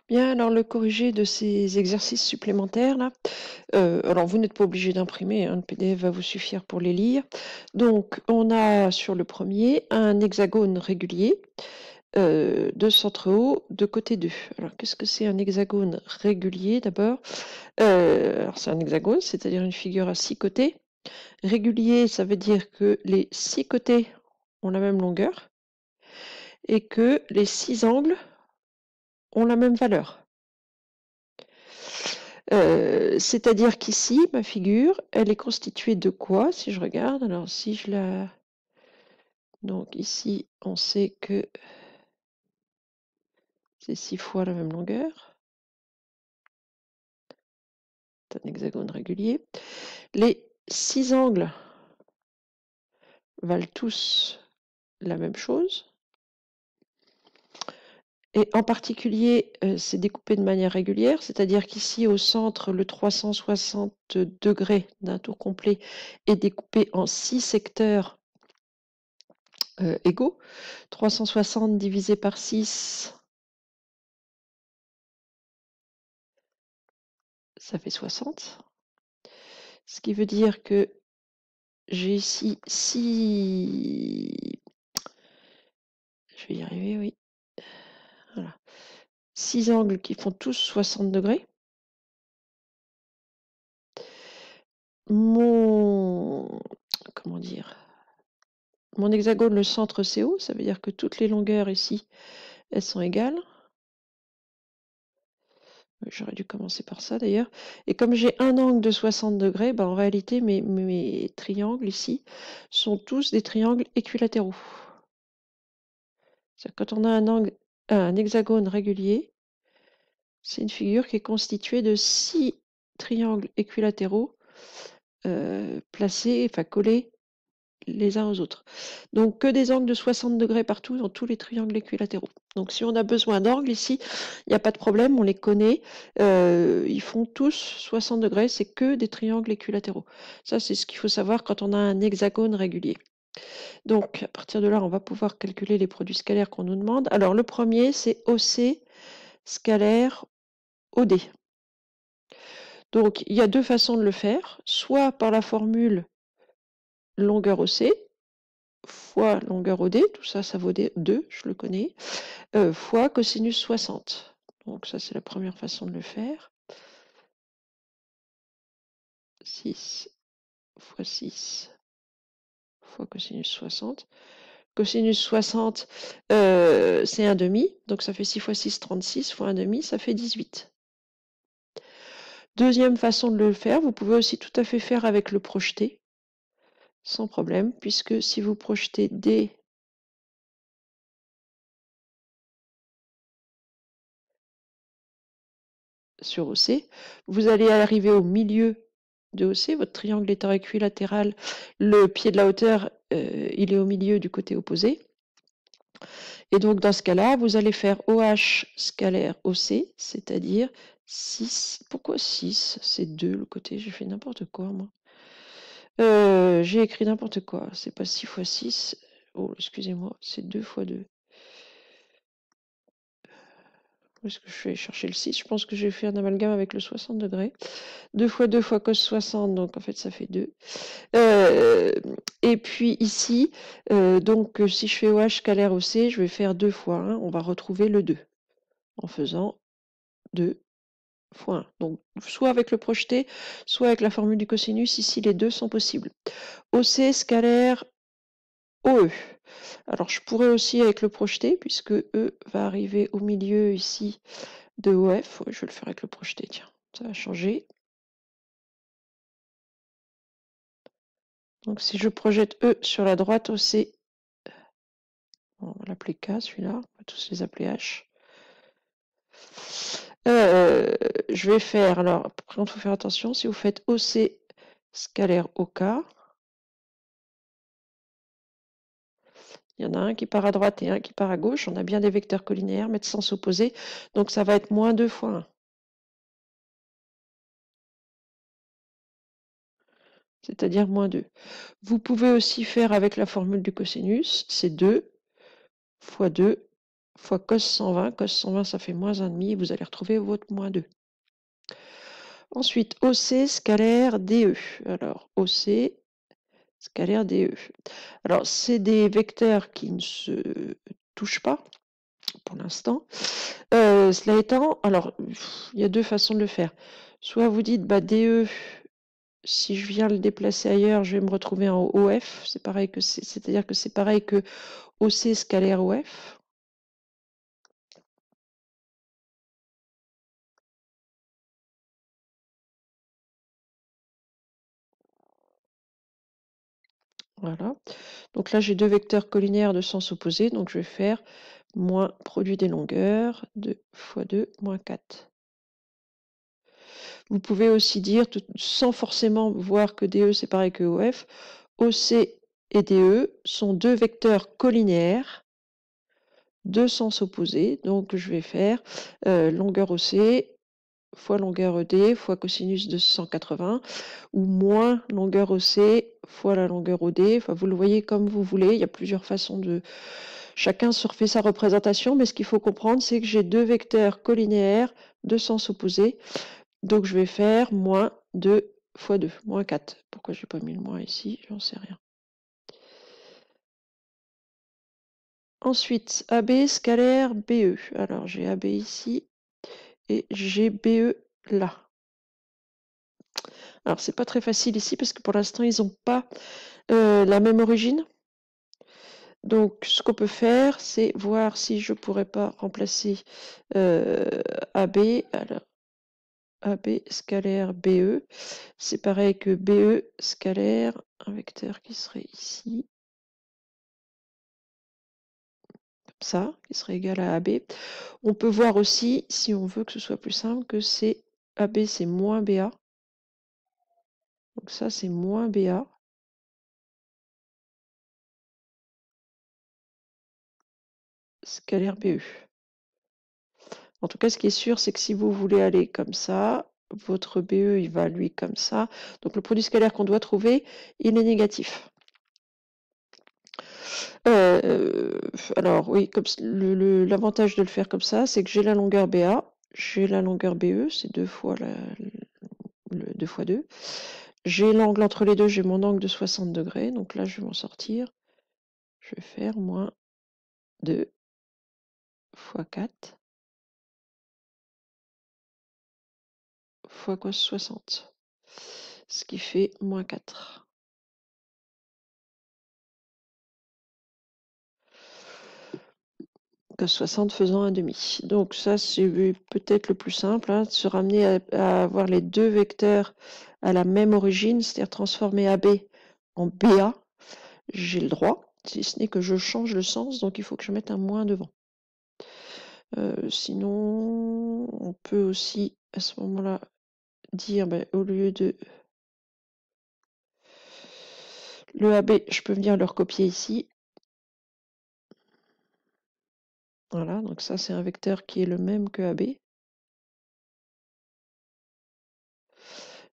Bien, alors le corrigé de ces exercices supplémentaires là, alors vous n'êtes pas obligé d'imprimer, hein, le PDF va vous suffire pour les lire. Donc on a sur le premier un hexagone régulier, de centre haut, de côté 2. Alors qu'est-ce que c'est un hexagone régulier d'abord? Alors c'est un hexagone, c'est-à-dire une figure à 6 côtés. Régulier, ça veut dire que les 6 côtés ont la même longueur et que les 6 angles ont la même valeur. C'est-à-dire qu'ici, ma figure, elle est constituée de quoi? Si je regarde, alors si je la... Donc ici, on sait que c'est 6 fois la même longueur. C'est un hexagone régulier. Les 6 angles valent tous la même chose. Et en particulier, c'est découpé de manière régulière, c'est-à-dire qu'ici, au centre, le 360 degrés d'un tour complet est découpé en 6 secteurs égaux. 360 divisé par 6, ça fait 60. Ce qui veut dire que j'ai ici 6... Je vais y arriver, oui. Voilà. 6 angles qui font tous 60 degrés. Comment dire? Mon hexagone, le centre, c'est haut. Ça veut dire que toutes les longueurs ici, elles sont égales. J'aurais dû commencer par ça d'ailleurs. Et comme j'ai un angle de 60 degrés, ben, en réalité, mes triangles ici sont tous des triangles équilatéraux. Quand on a un hexagone régulier, c'est une figure qui est constituée de 6 triangles équilatéraux placés, enfin collés les uns aux autres. Donc que des angles de 60 degrés partout dans tous les triangles équilatéraux. Donc si on a besoin d'angles ici, il n'y a pas de problème, on les connaît. Ils font tous 60 degrés, c'est que des triangles équilatéraux. Ça, c'est ce qu'il faut savoir quand on a un hexagone régulier. Donc à partir de là, on va pouvoir calculer les produits scalaires qu'on nous demande. Alors le premier, c'est OC scalaire OD. Donc il y a deux façons de le faire, soit par la formule longueur OC fois longueur OD, tout ça, ça vaut 2, je le connais, fois cosinus 60. Donc ça, c'est la première façon de le faire. 6 fois 6 fois cosinus 60. Cosinus 60, c'est 1 demi, donc ça fait 6 fois 6, 36, fois 1 demi, ça fait 18. Deuxième façon de le faire, vous pouvez aussi tout à fait faire avec le projeté, sans problème, puisque si vous projetez D sur OC, vous allez arriver au milieu de OC, votre triangle étant équilatéral, le pied de la hauteur, il est au milieu du côté opposé. Et donc dans ce cas-là, vous allez faire OH scalaire OC, c'est-à-dire 6. Pourquoi 6? C'est 2 le côté, j'ai fait n'importe quoi moi. J'ai écrit n'importe quoi, c'est pas 6 fois 6. Oh, excusez-moi, c'est 2 fois 2. Où est-ce que je vais chercher le 6? Je pense que j'ai fait un amalgame avec le 60 degrés. 2 fois 2 fois cos 60, donc en fait ça fait 2. Et puis ici, donc si je fais OH scalaire OC, je vais faire 2 fois 1, on va retrouver le 2 en faisant 2 fois 1. Donc soit avec le projeté, soit avec la formule du cosinus, ici les deux sont possibles. OC scalaire OE. Alors je pourrais aussi avec le projeté, puisque E va arriver au milieu ici de OF. Ouais, je vais le faire avec le projeté, tiens, ça va changer. Donc si je projette E sur la droite OC, on va l'appeler K celui-là, on va tous les appeler H. Je vais faire, alors par contre il faut faire attention, si vous faites OC scalaire OK, il y en a un qui part à droite et un qui part à gauche, on a bien des vecteurs collinéaires mais de sens opposé, donc ça va être moins 2 fois 1. C'est-à-dire moins 2. Vous pouvez aussi faire avec la formule du cosinus, c'est 2 fois 2 fois cos 120. Cos 120, ça fait moins 1,5. Vous allez retrouver votre moins 2. Ensuite, OC scalaire DE. Alors, OC scalaire DE. Alors, c'est des vecteurs qui ne se touchent pas pour l'instant. Cela étant, alors, il y a deux façons de le faire. Soit vous dites, bah, DE, si je viens le déplacer ailleurs, je vais me retrouver en OF. C'est pareil que c'est-à-dire que c'est pareil que OC scalaire OF. Voilà. Donc là, j'ai deux vecteurs collinaires de sens opposé. Donc je vais faire moins produit des longueurs, 2 fois 2, moins 4. Vous pouvez aussi dire, sans forcément voir que DE c'est pareil que OF, OC et DE sont deux vecteurs collinéaires de sens opposé. Donc je vais faire longueur OC fois longueur ED fois cosinus de 180 ou moins longueur OC fois la longueur OD. Enfin, vous le voyez comme vous voulez. Il y a plusieurs façons de... Chacun se refait sa représentation, mais ce qu'il faut comprendre, c'est que j'ai deux vecteurs collinéaires de sens opposé. Donc je vais faire moins 2 fois 2, moins 4. Pourquoi j'ai pas mis le moins ici? J'en sais rien. Ensuite, AB scalaire BE. Alors j'ai AB ici et j'ai BE là. Alors c'est pas très facile ici parce que pour l'instant ils n'ont pas la même origine. Donc ce qu'on peut faire, c'est voir si je pourrais pas remplacer AB. Alors AB scalaire BE, c'est pareil que BE scalaire, un vecteur qui serait ici, comme ça, qui serait égal à AB. On peut voir aussi, si on veut que ce soit plus simple, que c'est AB c'est moins BA. Donc ça c'est moins BA. Scalaire BE. En tout cas, ce qui est sûr, c'est que si vous voulez aller comme ça, votre BE, il va lui comme ça. Donc le produit scalaire qu'on doit trouver, il est négatif. Alors oui, l'avantage de le faire comme ça, c'est que j'ai la longueur BA, j'ai la longueur BE, c'est 2 fois 2 fois 2. J'ai l'angle entre les deux, j'ai mon angle de 60 degrés. Donc là, je vais m'en sortir. Je vais faire moins 2 fois 4 fois cos 60. Ce qui fait moins 4. Cos 60 faisant un demi. Donc ça, c'est peut-être le plus simple, hein, de se ramener à avoir les deux vecteurs à la même origine, c'est-à-dire transformer AB en BA. J'ai le droit, si ce n'est que je change le sens, donc il faut que je mette un moins devant. Sinon, on peut aussi, à ce moment-là, dire, au lieu de le AB, je peux venir le recopier ici. Voilà, donc ça, c'est un vecteur qui est le même que AB.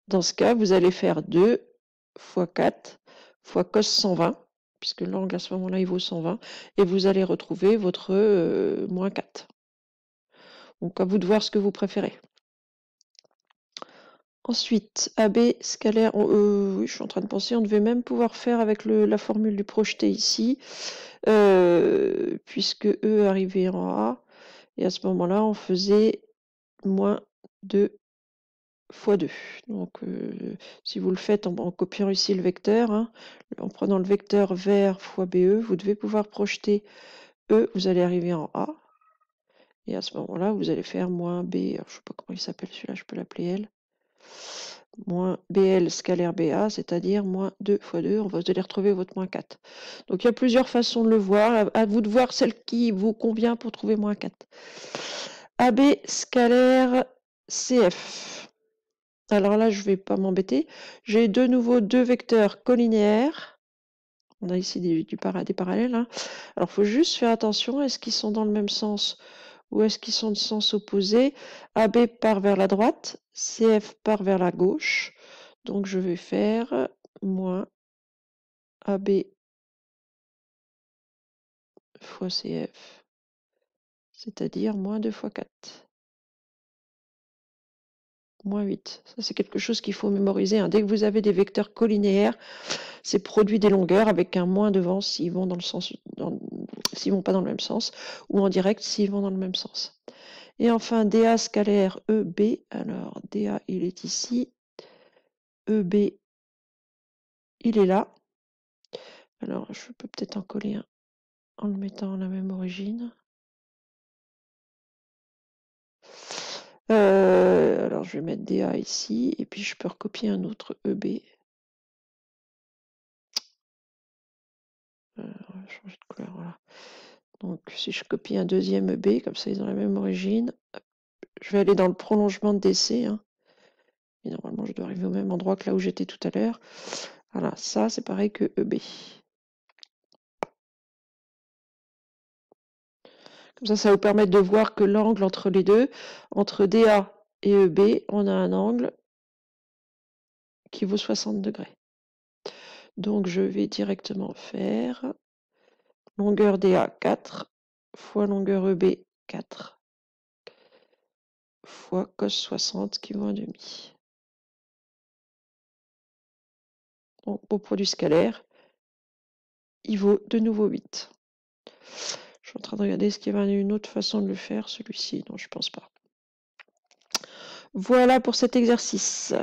Dans ce cas, vous allez faire 2 fois 4 fois cos 120, puisque l'angle à ce moment-là, il vaut 120, et vous allez retrouver votre moins 4. Donc à vous de voir ce que vous préférez. Ensuite, AB scalaire, oui, je suis en train de penser, on devait même pouvoir faire avec la formule du projeté ici, puisque E arrivait en A, et à ce moment-là, on faisait moins 2 fois 2. Donc, si vous le faites en copiant ici le vecteur, hein, en prenant le vecteur vert fois BE, vous devez pouvoir projeter E, vous allez arriver en A. Et à ce moment-là, vous allez faire moins B, alors, je ne sais pas comment il s'appelle celui-là, je peux l'appeler L. Moins BL scalaire BA, c'est-à-dire moins 2 fois 2, vous allez retrouver votre moins 4. Donc il y a plusieurs façons de le voir, à vous de voir celle qui vous convient pour trouver moins 4. AB scalaire CF. Alors là, je ne vais pas m'embêter. J'ai de nouveau deux vecteurs collinéaires. On a ici des parallèles, hein. Alors, il faut juste faire attention. Est-ce qu'ils sont dans le même sens ou est-ce qu'ils sont de sens opposé? AB part vers la droite, CF part vers la gauche. Donc, je vais faire moins AB fois CF c'est-à-dire moins 2 fois 4. Moins 8. Ça, c'est quelque chose qu'il faut mémoriser, hein. Dès que vous avez des vecteurs collinéaires, c'est produit des longueurs avec un moins devant s'ils vont dans le sens, s'ils vont pas dans le même sens, ou en direct s'ils vont dans le même sens. Et enfin, dA scalaire EB. Alors, dA, il est ici. EB, il est là. Alors, je peux peut-être en coller un en le mettant à la même origine. Alors, je vais mettre dA ici, et puis je peux recopier un autre EB. On va changer de couleur, voilà. Donc, si je copie un deuxième EB, comme ça ils ont la même origine, je vais aller dans le prolongement de DC, hein. Et normalement, je dois arriver au même endroit que là où j'étais tout à l'heure. Voilà, ça, c'est pareil que EB. Comme ça, ça va vous permettre de voir que l'angle entre les deux, entre DA et EB, on a un angle qui vaut 60 degrés. Donc, je vais directement faire longueur DA 4 fois longueur EB 4 fois cos 60 qui vaut 1,5. Donc, au produit scalaire, il vaut de nouveau 8. Je suis en train de regarder ce qu'il y avait une autre façon de le faire, celui-ci. Non, je pense pas. Voilà pour cet exercice.